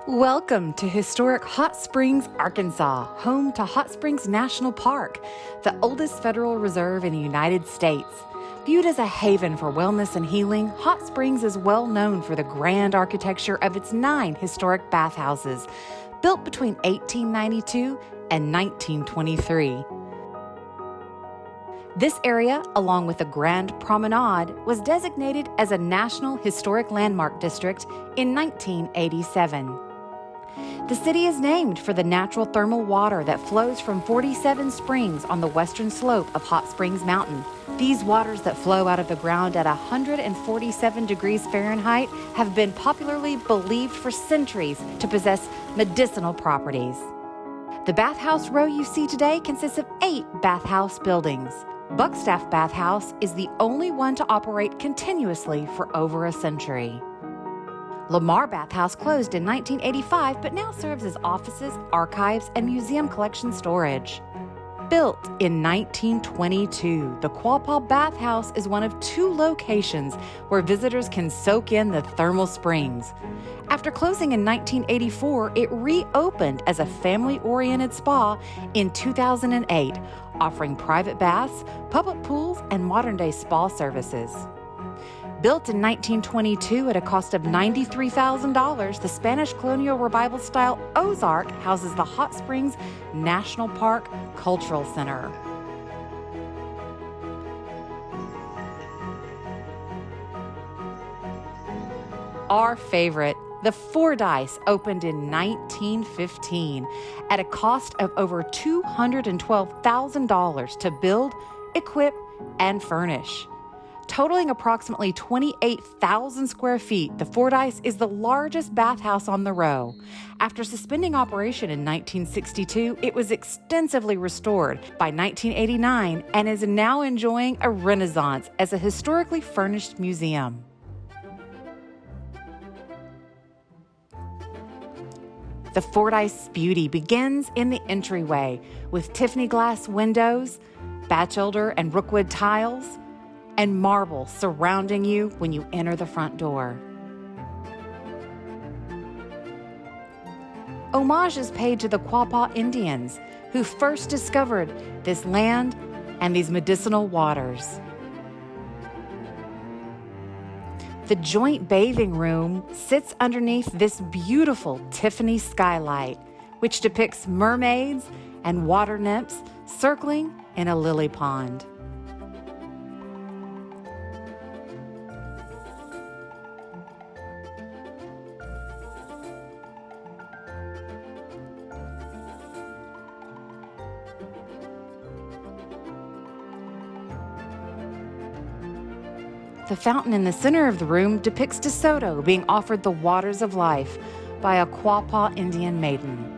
Welcome to historic Hot Springs, Arkansas, home to Hot Springs National Park, the oldest federal reserve in the United States. Viewed as a haven for wellness and healing, Hot Springs is well known for the grand architecture of its 9 historic bathhouses, built between 1892 and 1923. This area, along with the Grand Promenade, was designated as a National Historic Landmark District in 1987. The city is named for the natural thermal water that flows from 47 springs on the western slope of Hot Springs Mountain. These waters that flow out of the ground at 147 degrees Fahrenheit have been popularly believed for centuries to possess medicinal properties. The Bathhouse Row you see today consists of 8 bathhouse buildings. Buckstaff Bathhouse is the only one to operate continuously for over a century. Lamar Bathhouse closed in 1985, but now serves as offices, archives, and museum collection storage. Built in 1922, the Quapaw Bathhouse is one of 2 locations where visitors can soak in the thermal springs. After closing in 1984, it reopened as a family-oriented spa in 2008, offering private baths, public pools, and modern-day spa services. Built in 1922 at a cost of $93,000, the Spanish colonial revival-style Ozark houses the Hot Springs National Park Cultural Center. Our favorite, the Fordyce, opened in 1915 at a cost of over $212,000 to build, equip, and furnish. Totaling approximately 28,000 square feet, the Fordyce is the largest bathhouse on the row. After suspending operation in 1962, it was extensively restored by 1989 and is now enjoying a renaissance as a historically furnished museum. The Fordyce beauty begins in the entryway with Tiffany glass windows, Batchelder and Rookwood tiles, and marble surrounding you when you enter the front door. Homage is paid to the Quapaw Indians, who first discovered this land and these medicinal waters. The joint bathing room sits underneath this beautiful Tiffany skylight, which depicts mermaids and water nymphs circling in a lily pond. The fountain in the center of the room depicts DeSoto being offered the waters of life by a Quapaw Indian maiden.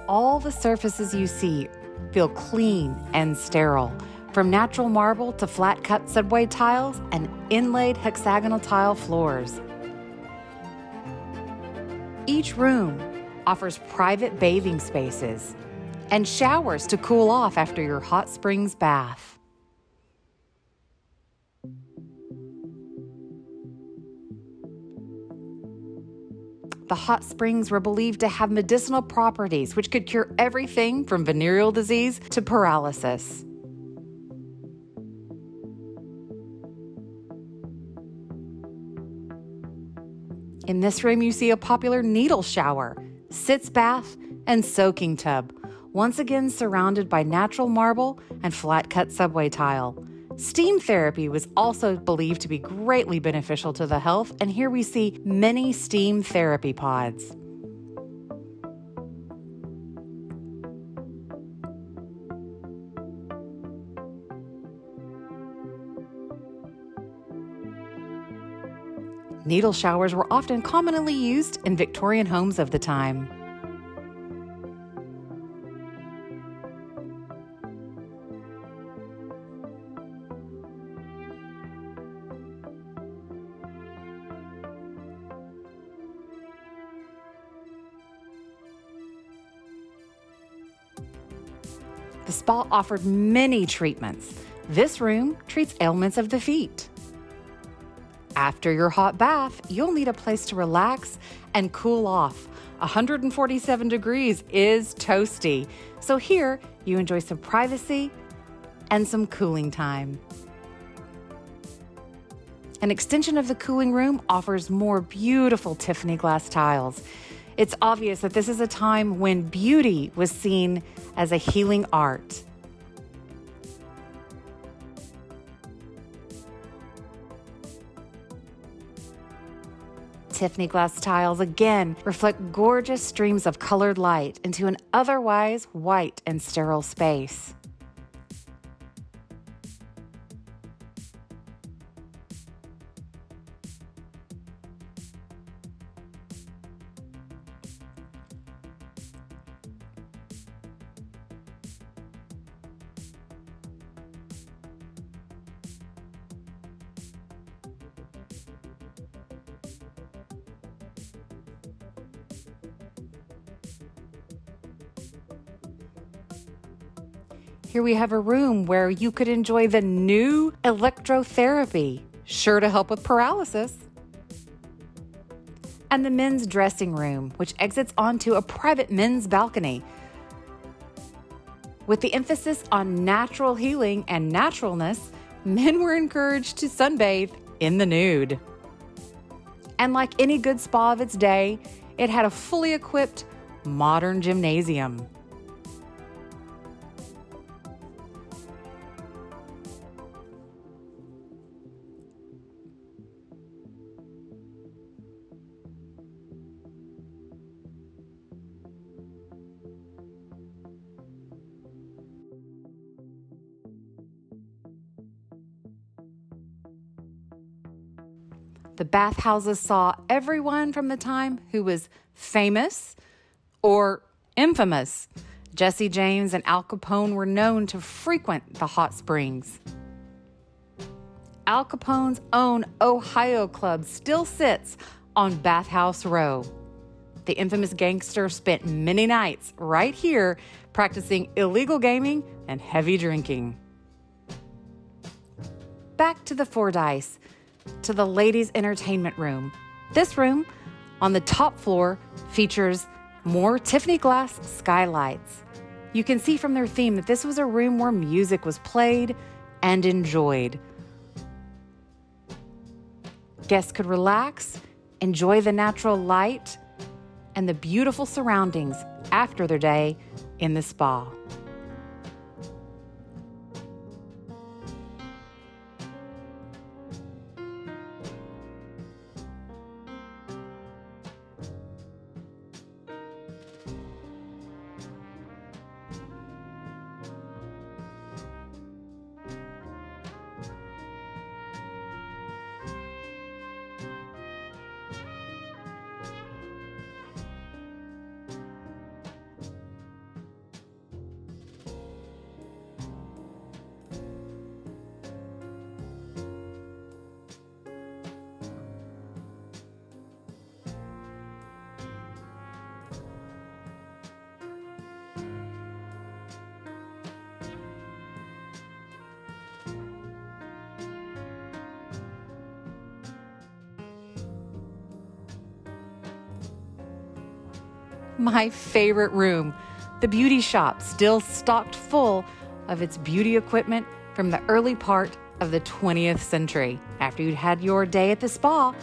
All the surfaces you see feel clean and sterile, from natural marble to flat-cut subway tiles and inlaid hexagonal tile floors. Each room offers private bathing spaces and showers to cool off after your hot springs bath. The hot springs were believed to have medicinal properties which could cure everything from venereal disease to paralysis. In this room, you see a popular needle shower, sitz bath, and soaking tub, once again surrounded by natural marble and flat-cut subway tile. Steam therapy was also believed to be greatly beneficial to the health, and here we see many steam therapy pods. Needle showers were often commonly used in Victorian homes of the time. the spa offered many treatments. This room treats ailments of the feet. After your hot bath, you'll need a place to relax and cool off. 147 degrees is toasty, so here you enjoy some privacy and some cooling time. An extension of the cooling room offers more beautiful Tiffany glass tiles. It's obvious that this is a time when beauty was seen as a healing art. Tiffany glass tiles again reflect gorgeous streams of colored light into an otherwise white and sterile space. Here we have a room where you could enjoy the new electrotherapy, sure to help with paralysis. And the men's dressing room, which exits onto a private men's balcony. With the emphasis on natural healing and naturalness, men were encouraged to sunbathe in the nude. And like any good spa of its day, it had a fully equipped modern gymnasium. The bathhouses saw everyone from the time who was famous or infamous. Jesse James and Al Capone were known to frequent the hot springs. Al Capone's own Ohio club still sits on Bathhouse Row. The infamous gangster spent many nights right here practicing illegal gaming and heavy drinking. Back to the Fordyce, to the ladies' entertainment room. This room, on the top floor, features more Tiffany glass skylights. You can see from their theme that this was a room where music was played and enjoyed. Guests could relax, enjoy the natural light, and the beautiful surroundings after their day in the spa. My favorite room, the beauty shop, still stocked full of its beauty equipment from the early part of the 20th century. After you'd had your day at the spa,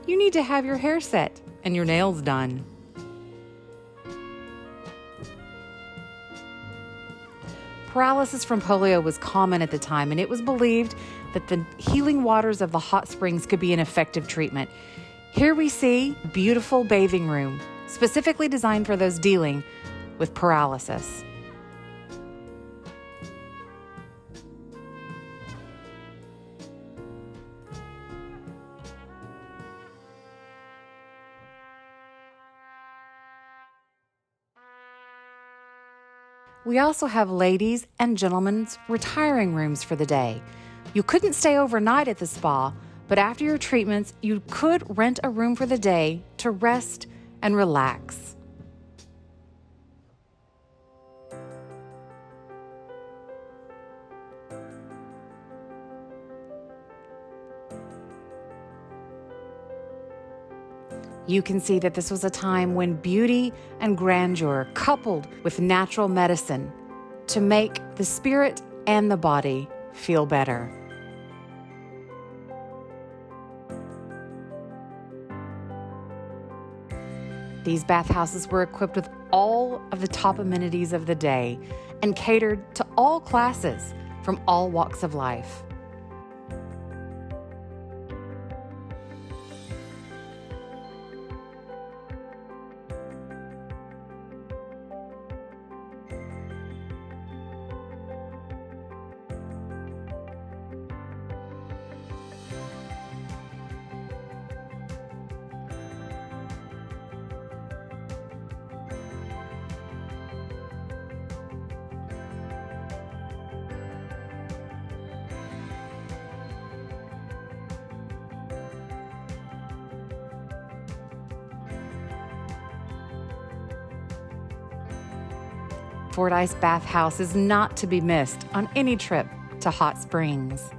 you need to have your hair set and your nails done. Paralysis from polio was common at the time, and it was believed that the healing waters of the hot springs could be an effective treatment. Here we see a beautiful bathing room, specifically designed for those dealing with paralysis. We also have ladies' and gentlemen's retiring rooms for the day. You couldn't stay overnight at the spa, but after your treatments, you could rent a room for the day to rest and relax. You can see that this was a time when beauty and grandeur coupled with natural medicine to make the spirit and the body feel better. These bathhouses were equipped with all of the top amenities of the day and catered to all classes from all walks of life. Fordyce Bathhouse is not to be missed on any trip to Hot Springs.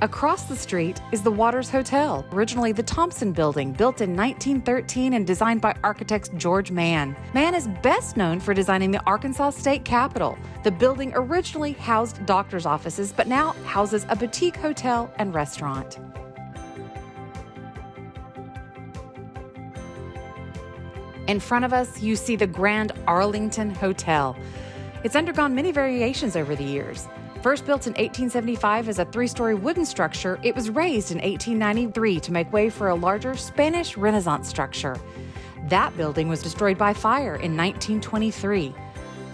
Across the street is the Waters Hotel, originally the Thompson Building, built in 1913 and designed by architect George Mann. Mann is best known for designing the Arkansas State Capitol. The building originally housed doctors' offices, but now houses a boutique hotel and restaurant. In front of us, you see the Grand Arlington Hotel. It's undergone many variations over the years. First built in 1875 as a 3-story wooden structure, it was raised in 1893 to make way for a larger Spanish Renaissance structure. That building was destroyed by fire in 1923.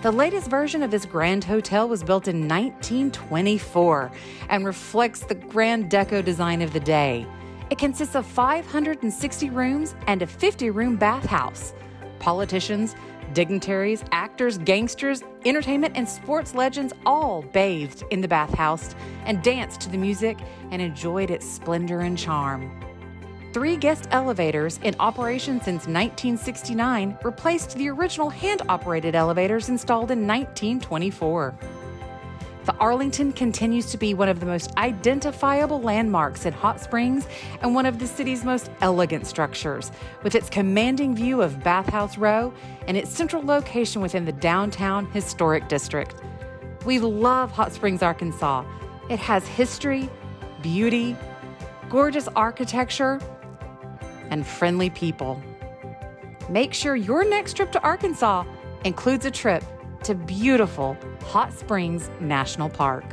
The latest version of this grand hotel was built in 1924 and reflects the Grand Deco design of the day. It consists of 560 rooms and a 50-room bathhouse. Politicians, dignitaries, actors, gangsters, entertainment, and sports legends all bathed in the bathhouse and danced to the music and enjoyed its splendor and charm. 3 guest elevators in operation since 1969 replaced the original hand-operated elevators installed in 1924. The Arlington continues to be one of the most identifiable landmarks in Hot Springs and one of the city's most elegant structures, with its commanding view of Bathhouse Row and its central location within the downtown historic district. We love Hot Springs, Arkansas. It has history, beauty, gorgeous architecture, and friendly people. Make sure your next trip to Arkansas includes a trip to beautiful Hot Springs National Park.